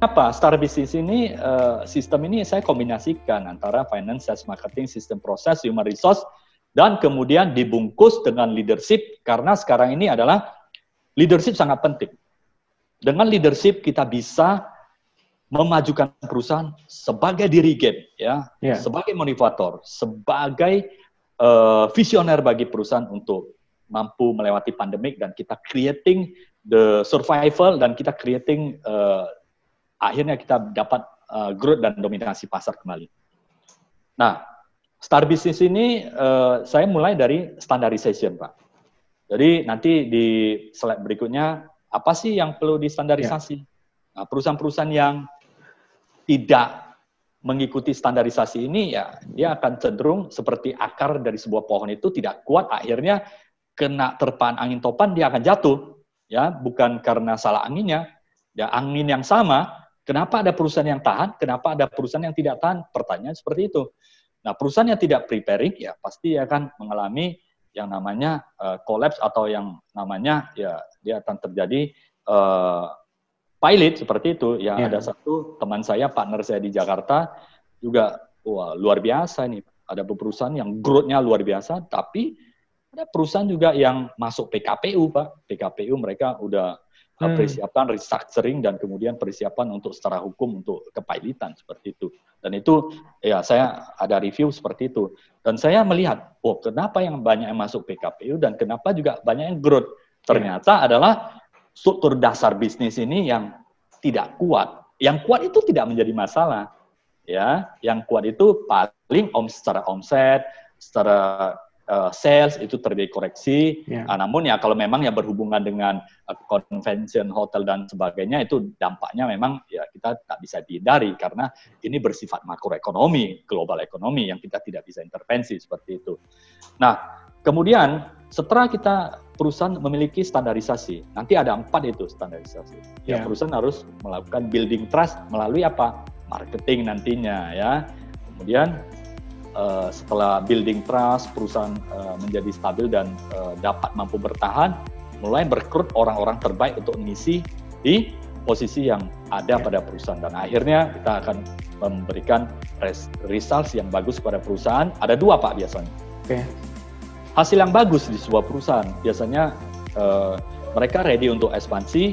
apa? Star Business ini, sistem ini saya kombinasikan antara finance, sales, marketing, sistem proses, human resource, dan kemudian dibungkus dengan leadership, karena sekarang ini adalah leadership sangat penting. Dengan leadership kita bisa memajukan perusahaan sebagai dirigen, ya, sebagai motivator, sebagai visioner bagi perusahaan untuk mampu melewati pandemik, dan kita creating the survival, dan kita creating akhirnya kita dapat growth dan dominasi pasar kembali. Nah, Star Business ini saya mulai dari standardization, Pak. Jadi nanti di slide berikutnya, apa sih yang perlu distandarisasi? Nah, perusahaan-perusahaan yang tidak mengikuti standarisasi ini, ya dia akan cenderung seperti akar dari sebuah pohon itu tidak kuat, akhirnya kena terpaan angin topan, dia akan jatuh. Ya, bukan karena salah anginnya, ya angin yang sama. Kenapa ada perusahaan yang tahan? Kenapa ada perusahaan yang tidak tahan? Pertanyaan seperti itu. Nah, perusahaan yang tidak preparing, ya pasti akan mengalami yang namanya collapse, atau yang namanya ya dia akan terjadi pilot seperti itu. Ya, ada satu teman saya, partner saya di Jakarta juga, wah luar biasa nih. Ada perusahaan yang growth-nya luar biasa, tapi ada perusahaan juga yang masuk PKPU, Pak. PKPU mereka udah persiapan restructuring dan kemudian persiapan untuk secara hukum untuk kepailitan seperti itu. Dan itu ya saya ada review seperti itu. Dan saya melihat, oh kenapa yang banyak yang masuk PKPU dan kenapa juga banyak yang growth. Ternyata adalah struktur dasar bisnis ini yang tidak kuat. Yang kuat itu tidak menjadi masalah. Ya, yang kuat itu paling secara omset, secara sales itu terjadi koreksi, namun ya kalau memang yang berhubungan dengan convention, hotel dan sebagainya, itu dampaknya memang ya kita tak bisa dihindari karena ini bersifat makroekonomi, global ekonomi yang kita tidak bisa intervensi seperti itu. Nah, kemudian setelah kita perusahaan memiliki standarisasi, nanti ada 4 itu standarisasi. Ya, perusahaan harus melakukan building trust melalui apa? Marketing nantinya ya. Kemudian setelah building trust, perusahaan menjadi stabil dan dapat mampu bertahan, mulai merekrut orang-orang terbaik untuk mengisi di posisi yang ada pada perusahaan. Dan akhirnya kita akan memberikan results yang bagus kepada perusahaan. Ada 2, Pak, biasanya. Hasil yang bagus di sebuah perusahaan, biasanya mereka ready untuk ekspansi,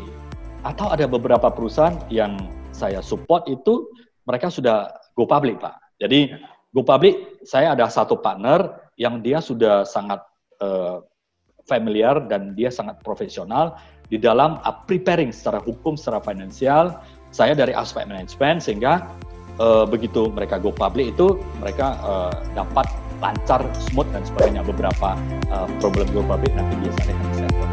atau ada beberapa perusahaan yang saya support itu, mereka sudah go public, Pak. Jadi, go public, saya ada satu partner yang dia sudah sangat familiar dan dia sangat profesional di dalam preparing secara hukum, secara finansial, saya dari aspek manajemen, sehingga begitu mereka go public itu, mereka dapat lancar, smooth, dan sebagainya. Beberapa problem go public nanti biasanya akan disettle.